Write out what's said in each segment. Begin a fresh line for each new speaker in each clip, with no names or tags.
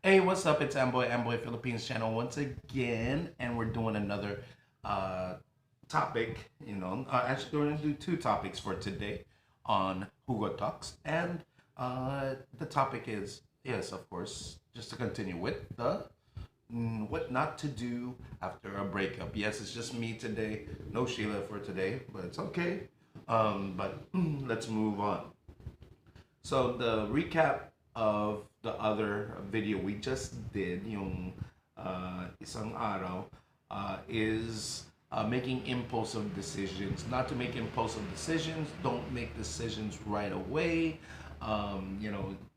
Hey, what's up? It's Amboy Philippines channel once again, and we're doing another uh, topic. Actually, we're gonna do two topics for today on Hugot Talks, and the topic is yes, of course, just to continue with the what not to do after a breakup. Yes, it's just me today, no Sheila for today, but it's okay. But let's move on. So the recap of the other video we just did, yung isang araw, is making impulsive decisions. Not to make impulsive decisions. Don't make decisions right away.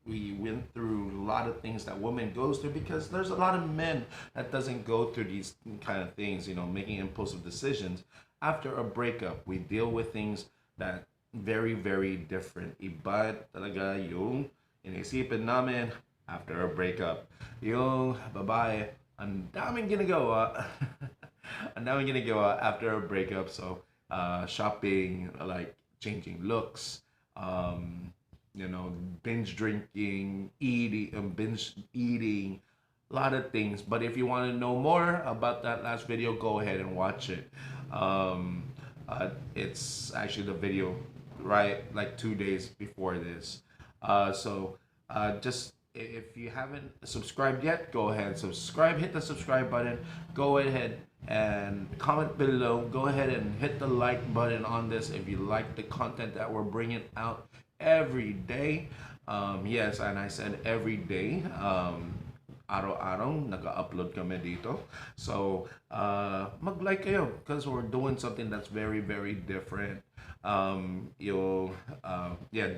We went through a lot of things that women goes through because there's a lot of men that doesn't go through these kind of things. Making impulsive decisions after a breakup. We deal with things that very, very different. Iba talaga yung inisipin namin after a breakup. Yung babae, ang daming ginagawa. Ang daming ginagawa after a breakup. So, shopping, like changing looks, binge drinking, binge eating, a lot of things. But if you want to know more about that last video, go ahead and watch it. It's actually the video right like 2 days before this. Just if you haven't subscribed yet, go ahead and subscribe. Hit the subscribe button. Go ahead and comment below. Go ahead and hit the like button on this if you like the content that we're bringing out every day. Yes, and I said every day. Araw-araw nag-upload kami dito. So, mag-like kayo because we're doing something that's very, very different.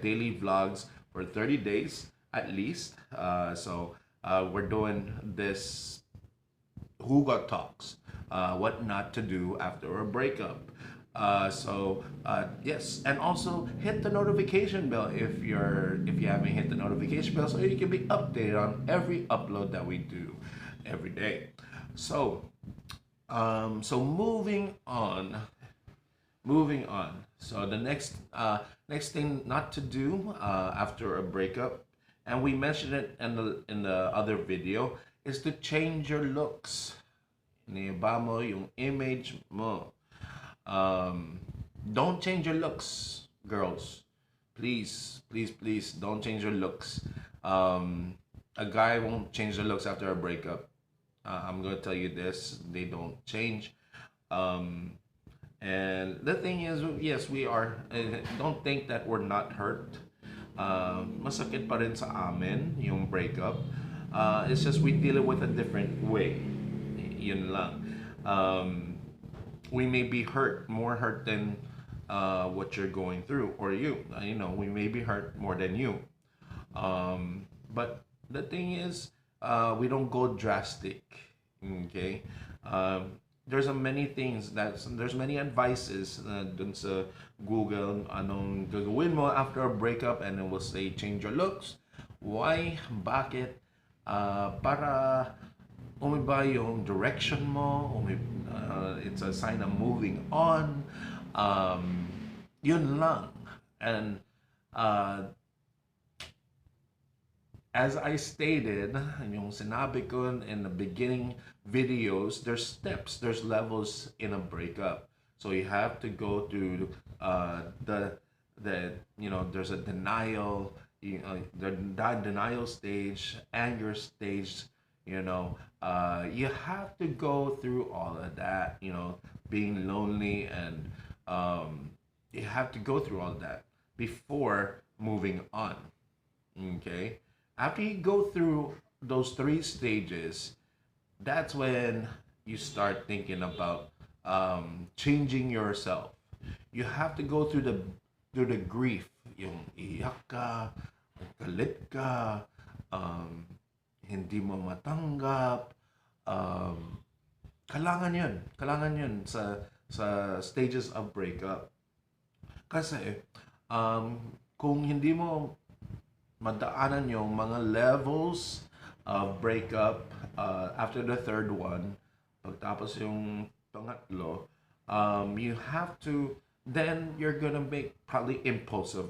Daily vlogs for 30 days at least. We're doing this Hugot Talks, what not to do after a breakup. Yes, and also hit the notification bell if you haven't hit the notification bell, so you can be updated on every upload that we do every day. So, so moving on. So the next thing not to do after a breakup, and we mentioned it in the other video, is to change your looks. Iniba mo yung image mo. Don't change your looks, girls. Please, please, please, don't change your looks. A guy won't change their looks after a breakup. I'm gonna tell you this: they don't change. Um, and the thing is, yes, we are. Don't think that we're not hurt. Masakit pa rin sa amin yung breakup. It's just we deal it with a different way. Yun lang. We may be hurt, more hurt than what you're going through, or you. We may be hurt more than you. But the thing is, we don't go drastic. Okay. There's a many things there's many advices dun sa Google anong gagawin mo after a breakup, and it will say change your looks. Why? Bakit? Para umiba yung direction mo, it's a sign of moving on. Yun lang. And as I stated, yung sinabi ko in the beginning videos, there's steps, there's levels in a breakup. So you have to go through there's a denial, the denial stage, anger stage. You have to go through all of that. Being lonely, and you have to go through all of that before moving on. Okay. After you go through those three stages, that's when you start thinking about changing yourself. You have to go through the grief, yung iyak ka, galit ka, hindi mo matanggap. Um, kailangan yun sa stages of breakup. Kasi kung hindi mo madaanan yung mga levels of breakup after the third one, pagtapos yung pangatlo, you have to, then you're gonna make probably impulsive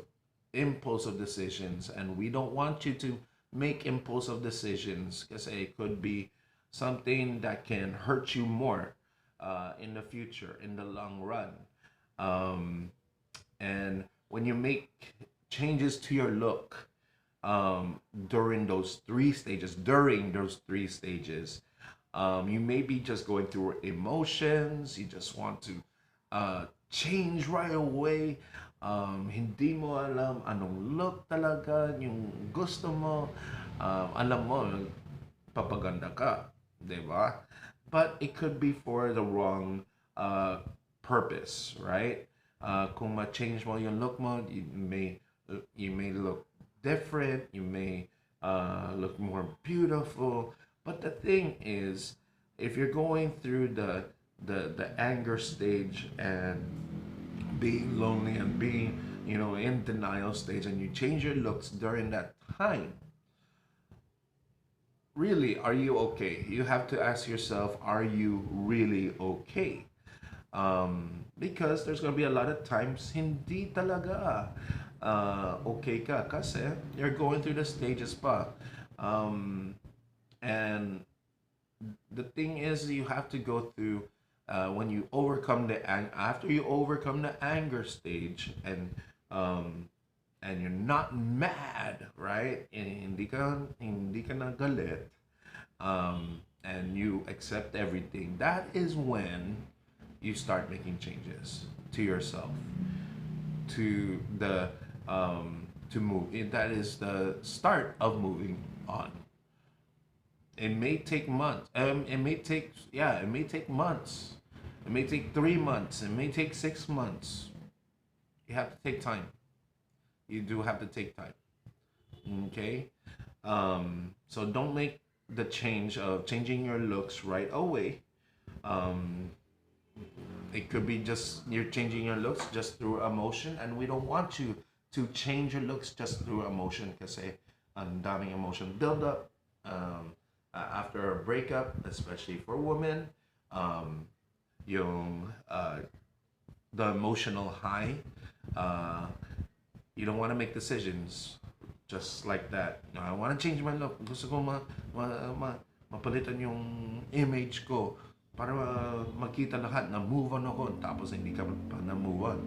decisions, and we don't want you to make impulsive decisions because it could be something that can hurt you more in the future, in the long run. Um, and when you make changes to your look during those three stages, you may be just going through emotions. You just want to change right away. Hindi mo alam anong look talaga yung gusto mo. Alam mo, papaganda ka, di ba? But it could be for the wrong purpose, right? Kung ma-change mo yung look mo, you may look different, you may look more beautiful. But the thing is, if you're going through the anger stage and being lonely and being in denial stage, and you change your looks during that time, really, are you okay? You have to ask yourself, are you really okay? Because there's gonna be a lot of times hindi talaga okay ka kasi you're going through the stages pa. Um, and the thing is, you have to go through when you overcome after you overcome the anger stage, um, and you're not mad, right? Hindi ka na galit, and you accept everything. That is when you start making changes to yourself, to move. That is the start of moving on. It may take months. It may take months. It may take 3 months. It may take 6 months. You have to take time. You do have to take time. Okay. So don't make the change of changing your looks right away. Um, it could be just you're changing your looks just through emotion, and we don't want you to change your looks just through emotion kasi ang daming emotion build up after a breakup, especially for women. Um, yung the emotional high, uh, you don't want to make decisions just like that. I want to change my look. Gusto ko mapalitan yung image ko para makita lahat na move on ako, tapos hindi ka pa na move on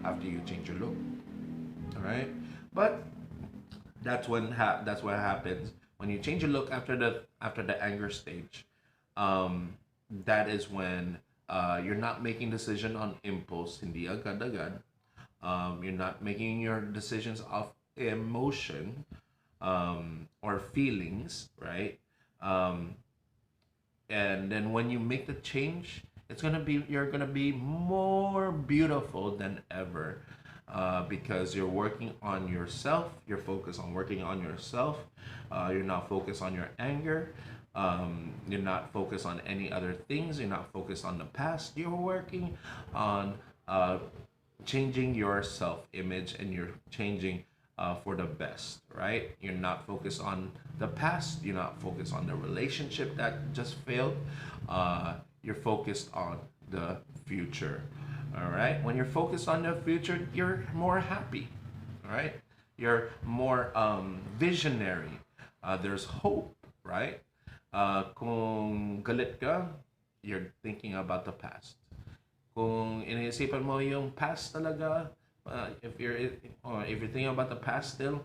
after you change your look. All right? But that's what happens when you change your look after the anger stage. That is when you're not making decision on impulse, hindi agad-agad. You're not making your decisions off emotion or feelings, right? Um, and then when you make the change, you're gonna be more beautiful than ever, because you're working on yourself. You're focused on working on yourself. You're not focused on your anger. You're not focused on any other things. You're not focused on the past. You're working on changing your self image, and you're changing for the best, right? You're not focused on the past. You're not focused on the relationship that just failed. You're focused on the future. All right. When you're focused on the future, you're more happy. All right. You're more visionary. There's hope, right? Kung galit ka, you're thinking about the past. Kung iniisipan mo yung past talaga, if you're thinking about the past still,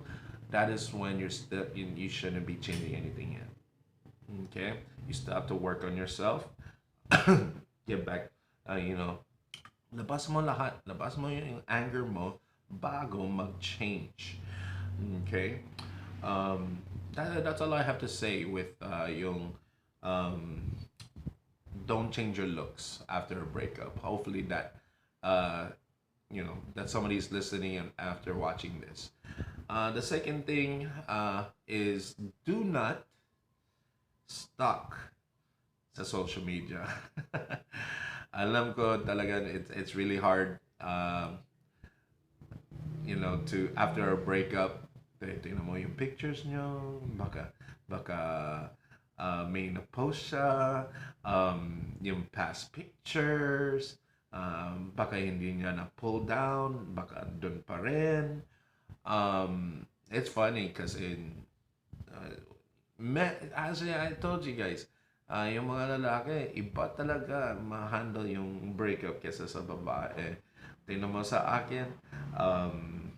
that is when you shouldn't be changing anything yet. Okay, you still have to work on yourself. Get back, labas mo lahat, labas mo yung anger mo bago mag-change. Okay, that's all I have to say with yung um, don't change your looks after a breakup. Hopefully uh, that somebody's listening and after watching this. The second thing is do not stalk sa social media. Alam ko talaga it's really hard, to after a breakup, tingnan mo yung pictures nyo, baka may na-post siya, yung past pictures, baka hindi niya na-pull down, baka dun pa rin. It's funny kasi As I told you guys, yung mga lalaki, iba talaga ma-handle yung breakup kesa sa babae. Tingnan mo sa akin, um,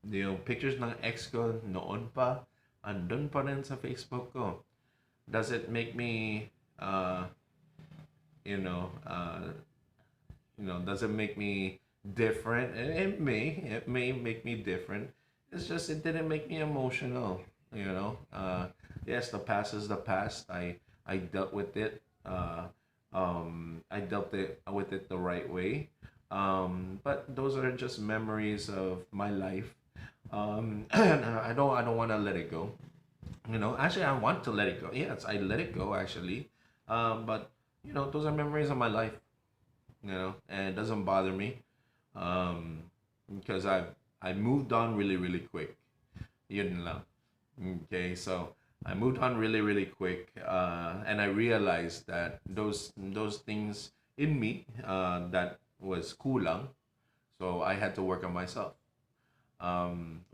yung pictures ng ex ko noon pa, andun pa rin sa Facebook ko. Does it make me, uh, you know, uh, does it make me different? It may make me different. It's just it didn't make me emotional. Yes, the past is the past. I dealt with it. I dealt with it the right way. But those are just memories of my life. And I don't want to let it go. Actually, I want to let it go. Yes, I let it go actually. But those are memories of my life. And it doesn't bother me, um, because I moved on really really quick. Yun lang. Okay, so I moved on really really quick, and I realized that those things in me that was kulang, so I had to work on myself.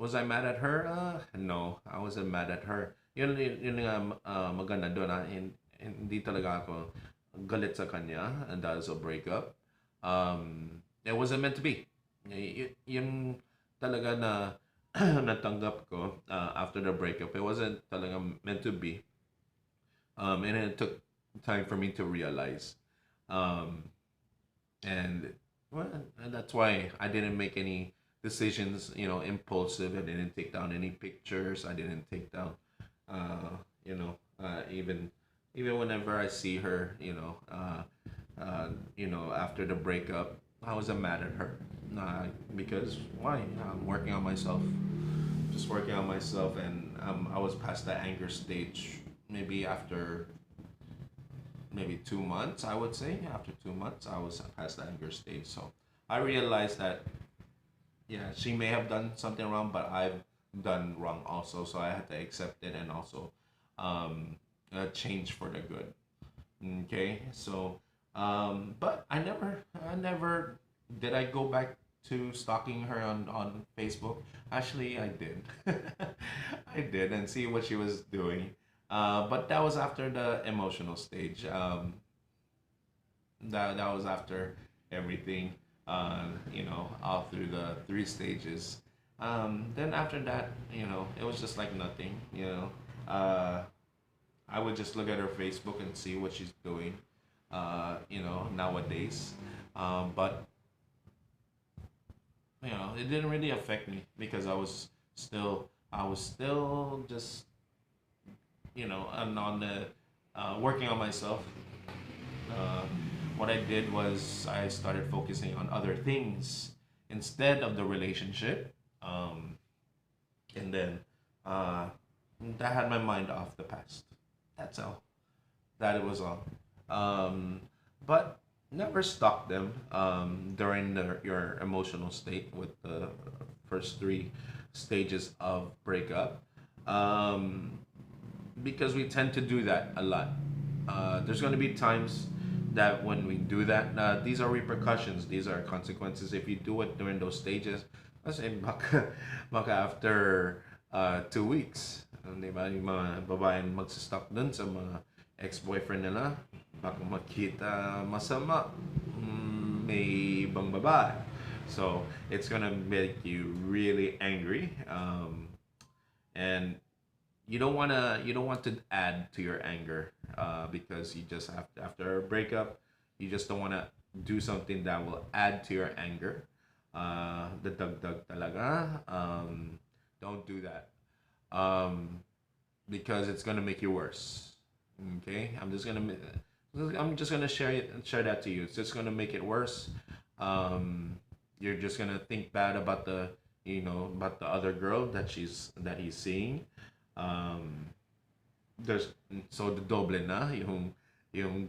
Was I mad at her? No, I wasn't mad at her. Yun nga maganda doon, hindi talaga ako galit sa kanya, and that is a breakup. It wasn't meant to be. Yun talaga na natanggap ko after the breakup. It wasn't talaga meant to be. And it took time for me to realize. Um, and well, and that's why I didn't make any decisions, impulsive. I didn't take down any pictures. I didn't take down, even whenever I see her, after the breakup, I wasn't mad at her. Nah, because why? I'm working on myself, just working on myself, and I was past the anger stage. Maybe after maybe 2 months, I would say. After 2 months, I was past the anger stage. So I realized that yeah, she may have done something wrong, but I've done wrong also. So I had to accept it and also um, change for the good. Okay, so but I never did I go back to stalking her on Facebook. Actually, I did. I did and see what she was doing. But that was after the emotional stage. That was after everything. All through the three stages. Then after that, it was just like nothing. I would just look at her Facebook and see what she's doing. Nowadays, but it didn't really affect me because I was still just on the working on myself. Uh, what I did was I started focusing on other things instead of the relationship, and then uh, that had my mind off the past. That's all. That it was all. Um, but never stop them during your emotional state with the first three stages of breakup, um, because we tend to do that a lot. There's going to be times that when we do that, these are repercussions, these are consequences if you do it during those stages. Kasi baka after 2 weeks, di ba, yung mga babaeng magsastock dun sa mga ex-boyfriend nila, baka makita masama, may ibang babae. So, it's gonna make you really angry. And you don't want to add to your anger, because you just have to, after a breakup, you just don't want to do something that will add to your anger. The dagdag talaga. Don't do that, um, because it's gonna make you worse. Okay, I'm just gonna share that to you. It's just gonna make it worse. Um, you're just gonna think bad about the other girl that he's seeing. Um, there's so the doble na yung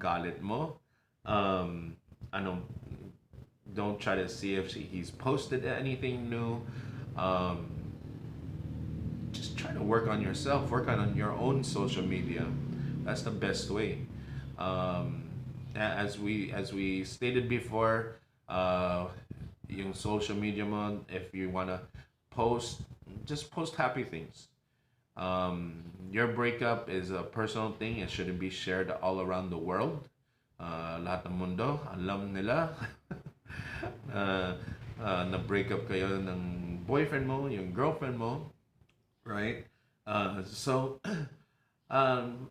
galit mo. Um, ano, don't try to see if he's posted anything new. Um, just try to work on yourself, work on your own social media. That's the best way. Um, as we stated before, yung social media mo, if you wanna post, just post happy things.
Your breakup is a personal thing. It shouldn't be shared all around the world. Lahat ng mundo, alam nila uh, na-break up kayo ng boyfriend mo, yung girlfriend mo, right? So,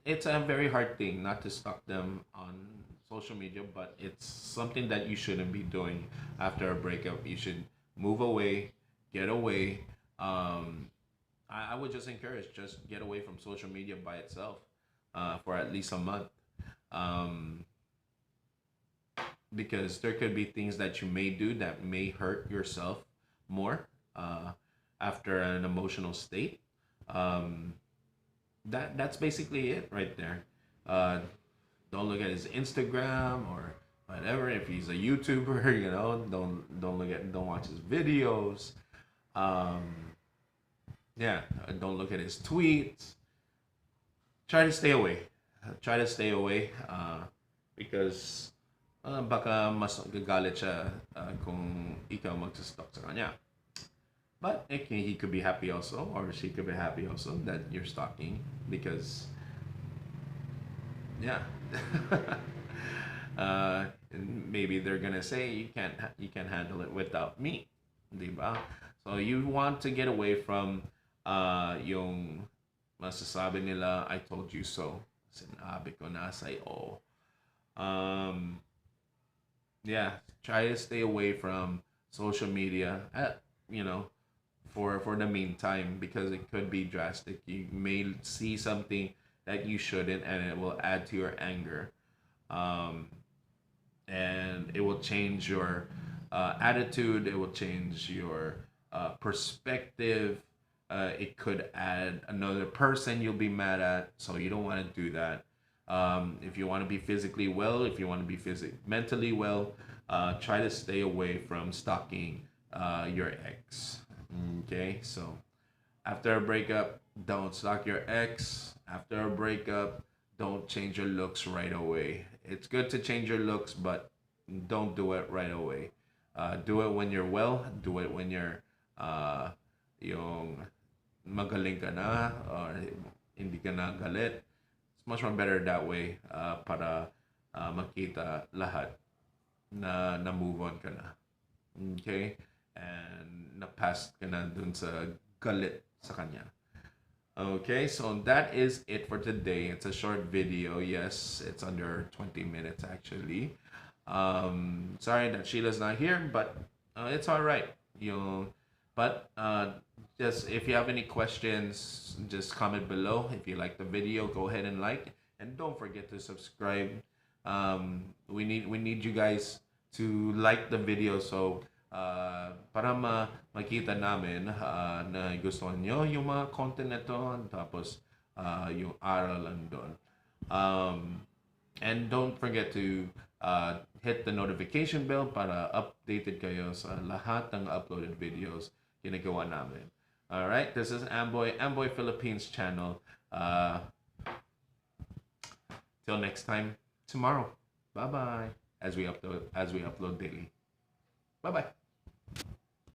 it's a very hard thing not to stalk them on social media, but it's something that you shouldn't be doing after a breakup. You should move away, get away. I would just encourage just get away from social media by itself for at least a month. Um, because there could be things that you may do that may hurt yourself more uh, after an emotional state. Um, that's basically it right there. Uh, don't look at his Instagram or whatever. If he's a YouTuber, don't watch his videos. Um, yeah, don't look at his tweets. Try to stay away. Try to stay away because baka mas gagalit siya kung ikaw magsastalk sa kanya. But he could be happy also, or she could be happy also that you're stalking because, yeah. uh, Maybe they're gonna say you can't handle it without me, diba? So you want to get away from yung masasabi nila I told you so. Sinabi ko na sa'yo. Um, yeah, try to stay away from social media you know for the meantime because it could be drastic. You may see something that you shouldn't and it will add to your anger. um, and it will change your attitude, it will change your perspective. It could add another person you'll be mad at, so you don't want to do that. If you want to be physically well, if you want to be mentally well, try to stay away from stalking your ex. Okay, so after a breakup, don't stalk your ex. After a breakup, don't change your looks right away. It's good to change your looks, but don't do it right away. Do it when you're well. Do it when you're yung magaling ka na or hindi ka na galit. It's much more better that way para makita lahat na move on ka na. Okay? And na-pass ka na dun sa galit sa kanya. Okay, so that is it for today. It's a short video. Yes, it's under 20 minutes actually. Sorry that Sheila's not here, but it's all right. But just if you have any questions, just comment below. If you like the video, go ahead and like, and don't forget to subscribe. We need you guys to like the video so para makita namin na gusto nyo yung mga content na to, tapos yung aral lang doon. And don't forget to hit the notification bell para updated kayo sa lahat ng uploaded videos ginagawa namin. Alright, this is Amboy Philippines channel. Till next time, tomorrow. Bye-bye. As we upload daily. Bye-bye.